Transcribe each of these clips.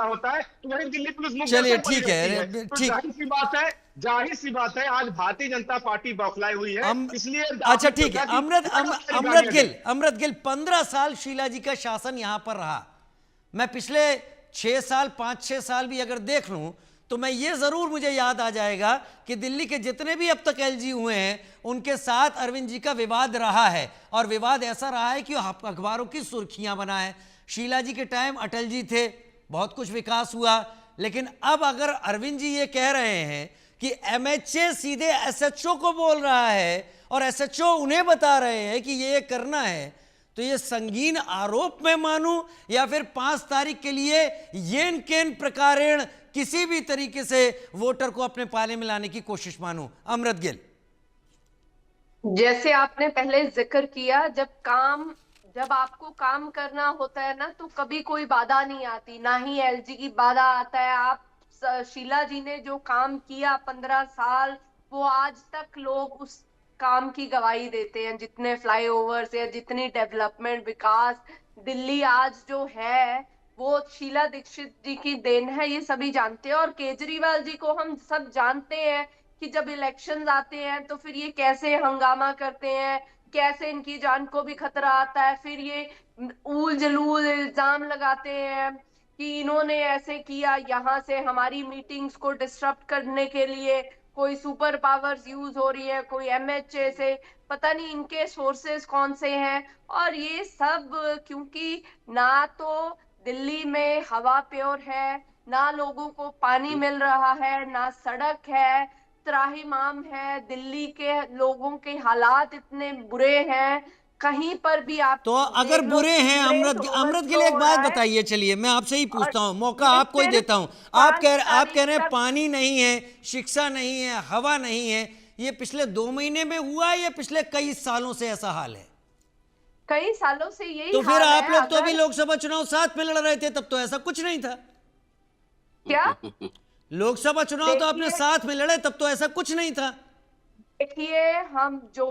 होता है तो वही दिल्ली पुलिस मुख चलिए दर्शक बनी ठीक रहती है। है, तो ठीक। जाहिर सी बात है आज भारतीय जनता पार्टी बौखलाई हुई है, अम इसलिए अच्छा आपने ठीक है, सोचा कि अमृत गिल, अमृत गिल 15 साल शीला जी का शासन यहां पर रहा। मैं पिछले 6 साल 5-6 साल भी अगर देख लूं तो मैं ये जरूर मुझे याद आ जाएगा कि दिल्ली के जितने भी अब तक एलजी हुए हैं उनके साथ अरविंद जी का विवाद रहा है, और विवाद ऐसा रहा है कि अखबारों की सुर्खियां बना है। शीला जी के टाइम अटल जी थे, बहुत कुछ विकास हुआ, लेकिन अब अगर अरविंद जी ये कह रहे हैं कि एमएचए सीधे एसएचओ को बोल रहा है और एसएचओ उन्हें बता रहे हैं कि ये करना है, तो ये संगीन आरोप मैं मानूं या फिर 5 तारीख के लिए येन केन प्रकारेण किसी भी तरीके से वोटर को अपने पाले में लाने की कोशिश मानूं? अमृत गिल, जैसे आपने पहले जिक्र किया, जब आपको काम करना होता है ना तो कभी कोई बाधा नहीं आती, ना ही एलजी की बाधा आता है। शीला जी ने जो काम किया 15 साल, वो आज तक लोग उस काम की गवाही देते हैं। जितने फ्लाईओवर्स या जितनी डेवलपमेंट विकास दिल्ली आज जो है, वो शीला दीक्षित जी की देन है, ये सभी जानते हैं। और केजरीवाल जी को हम सब जानते हैं कि जब इलेक्शंस आते हैं तो फिर ये कैसे हंगामा करते हैं, कैसे इनकी जान को भी खतरा आता है। फिर ये ऊल जलूल इल्जाम लगाते हैं कि इन्होंने ऐसे किया, यहाँ से हमारी मीटिंग्स को डिस्टर्ब करने के लिए कोई सुपर पावर्स यूज हो रही है, कोई एमएचए से, पता नहीं इनके सोर्सेस कौन से हैं। और ये सब क्योंकि ना तो दिल्ली में हवा प्योर है, ना लोगों को पानी मिल रहा है, ना सड़क है, त्राहिमाम है, दिल्ली के लोगों के हालात इतने बुरे हैं। कहीं पर भी आप तो अगर देख लो, बुरे हैं सीवरेज अमृत के ओवरफ्लो लिए एक हो बात रहा है। बताइए, चलिए मैं आपसे ही और पूछता हूं, मौका ये आपको ही सिर्फ देता हूं। पांच आप कह तारीख रहे हैं तक। पानी नहीं है, शिक्षा नहीं है, हवा नहीं है। ये पिछले 2 महीने में हुआ है या पिछले कई सालों से ऐसा हाल है? कई सालों से यही तो फिर हाल आप है। लोग तो अभी अगर लोकसभा चुनाव साथ में लड़ रहे थे, तब तो ऐसा कुछ नहीं था। क्या, लोकसभा चुनाव तो अपने देखिए साथ में लड़े, तब तो ऐसा कुछ नहीं था। देखिए हम जो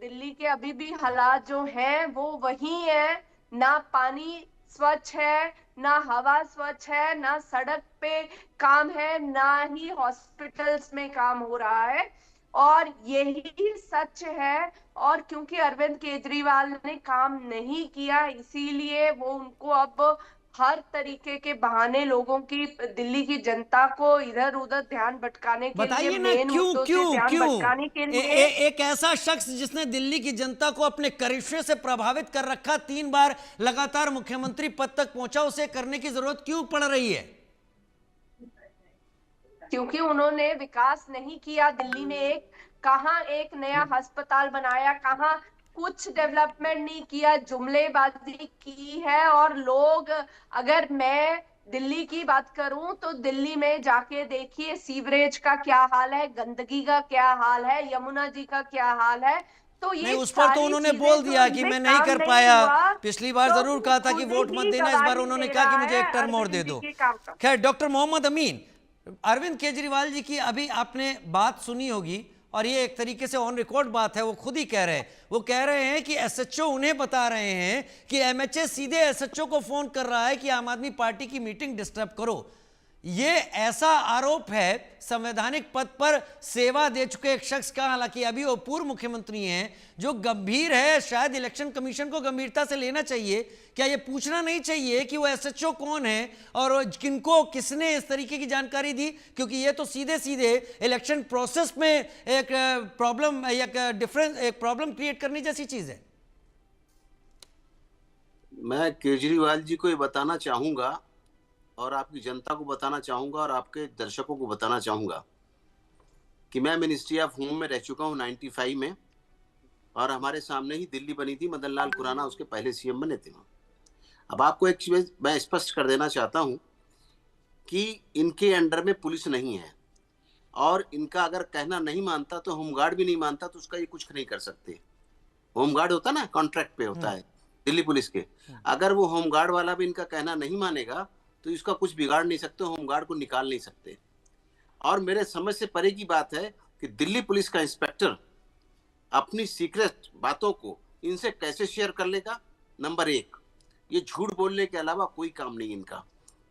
दिल्ली के अभी भी हालात जो हैं वो वही है। ना पानी स्वच्छ है, ना हवा स्वच्छ है, ना सड़क पे काम है, ना ही हॉस्पिटल्स में काम हो रहा है। और यही सच है। और क्योंकि अरविंद केजरीवाल ने काम नहीं किया, इसीलिए वो उनको अब हर तरीके के बहाने लोगों की, दिल्ली की जनता को इधर उधर ध्यान भटकाने के लिए, बताइए ना मेन क्यों मुद्दों से क्यों ध्यान क्यों? भटकाने के ए, लिए। ए, एक ऐसा शख्स जिसने दिल्ली की जनता को अपने करिश्मे से प्रभावित कर रखा, 3 बार लगातार मुख्यमंत्री पद तक पहुंचा, उसे करने की जरूरत क्यों पड़ रही है? क्योंकि उन्होंने विकास नहीं किया दिल्ली में। कहाँ एक नया अस्पताल बनाया, कहाँ कुछ डेवलपमेंट नहीं किया, जुमलेबाजी की है। और लोग, अगर मैं दिल्ली की बात करूं तो दिल्ली में जाके देखिए सीवरेज का क्या हाल है, गंदगी का क्या हाल है, यमुना जी का क्या हाल है। तो नहीं, ये उस पर तो सारी उन्होंने चीजें बोल जो दिया कि इनमें मैं नहीं काम कर नहीं पाया। हुआ, पिछली बार तो जरूर वो कहा था कि खुद वोट मत ही देना, इस बार गवाही उन्होंने दे कहा कि रहा मुझे है एक टर्म और अरविंद दे जी दो। के काम का। खैर, डॉक्टर मोहम्मद अमीन, अरविंद केजरीवाल जी की अभी आपने बात सुनी होगी, और ये एक तरीके से ऑन रिकॉर्ड बात है, वो खुद ही कह रहे हैं। वो कह रहे हैं कि एसएचओ उन्हें बता रहे हैं कि एमएचए सीधे एसएचओ को फोन कर रहा है कि आम आदमी पार्टी की मीटिंग डिस्टर्ब करो। ये ऐसा आरोप है संवैधानिक पद पर सेवा दे चुके एक शख्स का, हालांकि अभी वो पूर्व मुख्यमंत्री हैं, जो गंभीर है। शायद इलेक्शन कमीशन को गंभीरता से लेना चाहिए। क्या ये पूछना नहीं चाहिए कि वो एसएचओ कौन है और किनको, किसने इस तरीके की जानकारी दी? क्योंकि ये तो सीधे सीधे इलेक्शन प्रोसेस में एक प्रॉब्लम, एक प्रॉब्लम क्रिएट करने जैसी चीज है। मैं केजरीवाल जी को ये बताना चाहूंगा और आपकी जनता को बताना चाहूंगा और आपके दर्शकों को बताना चाहूंगा कि मैं मिनिस्ट्री ऑफ होम में रह चुका हूं 95 में, और हमारे सामने ही दिल्ली बनी थी। मदन लाल खुराना उसके पहले सीएम बने थे। अब आपको एक चीज मैं स्पष्ट कर देना चाहता हूं कि इनके अंडर में पुलिस नहीं है, और इनका अगर कहना नहीं मानता तो होमगार्ड भी नहीं मानता, तो उसका ये कुछ नहीं कर सकते। होमगार्ड होता ना, कॉन्ट्रैक्ट पे होता है दिल्ली पुलिस के। अगर वो होमगार्ड वाला भी इनका कहना नहीं मानेगा तो इसका कुछ बिगाड़ नहीं सकते, होमगार्ड को निकाल नहीं सकते। और मेरे समझ से परे की बात है कि दिल्ली पुलिस का इंस्पेक्टर अपनी सीक्रेट बातों को इनसे कैसे शेयर कर लेगा? नंबर 1, ये झूठ बोलने के अलावा कोई काम नहीं इनका।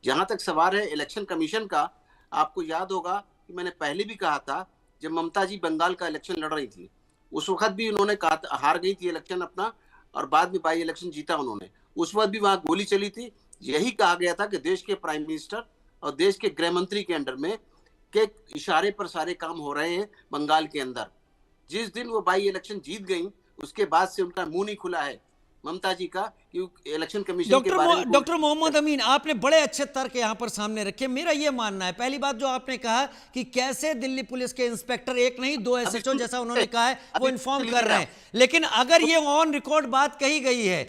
जहां तक सवाल है इलेक्शन कमीशन का, आपको याद होगा कि मैंने पहले भी कहा था, जब ममता जी बंगाल का इलेक्शन लड़ रही थी उस वक्त भी उन्होंने कहा, हार गई थी इलेक्शन अपना, और बाद में बाई इलेक्शन जीता उन्होंने, उस वक्त भी वहां गोली चली थी। यही कहा गया था कि देश के प्राइम मिनिस्टर और देश के गृह मंत्री के अंडर में के इशारे पर सारे काम हो रहे हैं बंगाल के अंदर। जिस दिन वो बाई इलेक्शन जीत गई उसके बाद से उनका मुंह नहीं खुला है ममता जी का कि इलेक्शन कमीशन के बारे में। डॉक्टर मोहम्मद अमीन, आपने बड़े अच्छे तर्क यहाँ पर सामने रखे। मेरा ये मानना है, पहली बात जो आपने कहा कि कैसे दिल्ली पुलिस के इंस्पेक्टर, एक नहीं दो एसएचओ जैसा उन्होंने कहा है, वो इन्फॉर्म कर रहे हैं, लेकिन अगर ये ऑन रिकॉर्ड बात कही गई है,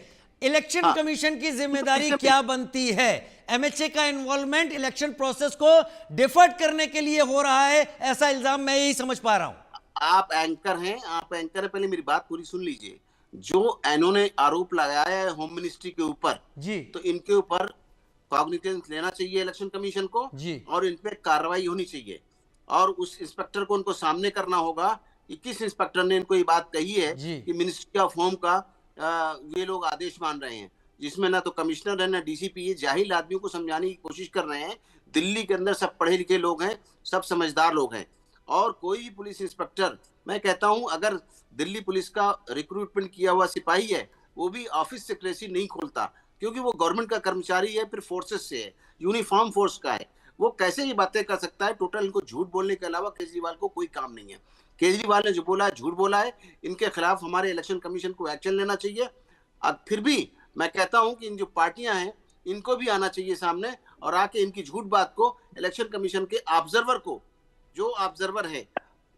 इलेक्शन कमीशन की जिम्मेदारी क्या बनती है? एमएचए का इन्वॉल्वमेंट इलेक्शन प्रोसेस को डिफर्ट करने के लिए हो रहा है, ऐसा इल्जाम मैं यही समझ पा रहा हूं। आप एंकर हैं, पहले मेरी बात पूरी सुन लीजिए। जो इन्होंने आरोप लगाया है होम मिनिस्ट्री के ऊपर जी, तो इनके ऊपर कॉग्निजेंस लेना चाहिए इलेक्शन कमीशन को जी, और इन पे कार्रवाई होनी चाहिए, और उस इंस्पेक्टर को उनको सामने करना होगा कि किस इंस्पेक्टर ने इनको ये बात कही है कि मिनिस्ट्री ऑफ होम का ये लोग आदेश मान रहे हैं, जिसमें ना तो कमिश्नर है ना डीसीपी, ये जाहिल आदमियों को समझाने की कोशिश कर रहे हैं। दिल्ली के अंदर सब पढ़े लिखे लोग हैं, सब समझदार लोग हैं, और कोई भी पुलिस इंस्पेक्टर, मैं कहता हूं अगर दिल्ली पुलिस का रिक्रूटमेंट किया हुआ सिपाही है वो भी ऑफिस सिक्रेसी नहीं खोलता, क्योंकि वो गवर्नमेंट का कर्मचारी है, फिर फोर्सेस से है, यूनिफॉर्म फोर्स का है, वो कैसे ये बातें कर सकता है? टोटल इनको झूठ बोलने के अलावा केजरीवाल को कोई काम नहीं है। केजरीवाल ने जो बोला है झूठ बोला है, इनके खिलाफ हमारे इलेक्शन कमीशन को एक्शन लेना चाहिए। अब फिर भी मैं कहता हूं कि इन जो पार्टियां हैं इनको भी आना चाहिए सामने, और आके इनकी झूठ बात को इलेक्शन कमीशन के ऑब्जर्वर को, जो ऑब्जर्वर है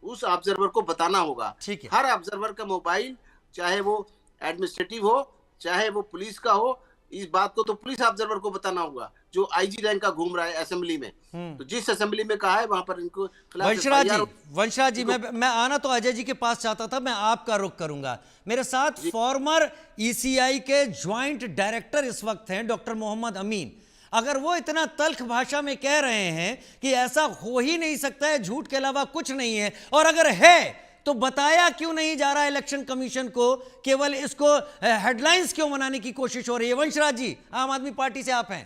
उस ऑब्जर्वर को बताना होगा। हर ऑब्जर्वर का मोबाइल, चाहे वो एडमिनिस्ट्रेटिव हो चाहे वो पुलिस का हो, इस बात को तो पुलिस ऑब्जर्वर को बताना होगा जो आईजी रैंक का घूम रहा है असेंबली में। तो जिस असेंबली में कहा है वहां पर इनको वंशराज जी, मैं आना तो अजय जी के पास चाहता था, मैं आपका रुख करूंगा। मेरे साथ फॉर्मर ईसीआई के ज्वाइंट डायरेक्टर इस वक्त हैं डॉक्टर मोहम्मद अमीन। अगर वो इतना तल्ख भाषा में कह रहे हैं कि ऐसा हो ही नहीं सकता है, झूठ के अलावा कुछ नहीं है, और अगर है तो बताया क्यों नहीं जा रहा इलेक्शन कमीशन को? केवल इसको हेडलाइंस क्यों बनाने की कोशिश हो रही है? वंशराज जी, आम आदमी पार्टी से आप हैं।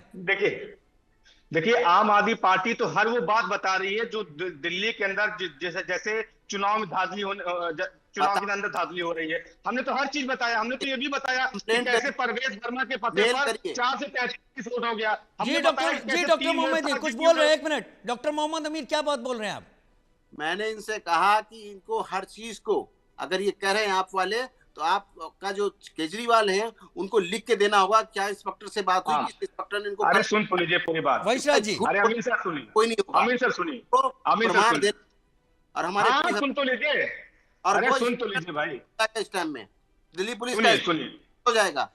देखिए आम आदमी पार्टी तो हर वो बात बता रही है जो दिल्ली के अंदर जैसे चुनाव में धांधली चुनाव के अंदर धांधली हो रही है। हमने तो हर चीज बताया, हमने तो ये भी बताया कि कैसे परवेज वर्मा के पते पर 4 से 35 वोट हो गया। जी डॉक्टर मोहम्मद जी कुछ बोल रहे हैं, एक मिनट। डॉक्टर मोहम्मद अमीर क्या बात बोल रहे हैं आप? मैंने इनसे कहा कि इनको हर चीज को, अगर ये कह रहे हैं आप वाले, तो आपका जो केजरीवाल है उनको लिख के देना होगा क्या इंस्पेक्टर से बात हुई, किस इंस्पेक्टर ने इनको। अरे सुन तो लीजिए पूरी बात वंशराज जी। अरे अमीर सर सुनिए, कोई नहीं होगा। अमीर सर सुनिए, अमीर सर सुनिए, और हमारे सुन तो लीजिए, और सुन तो लीजिए भाई। इस टाइम में दिल्ली पुलिस का हो जाएगा,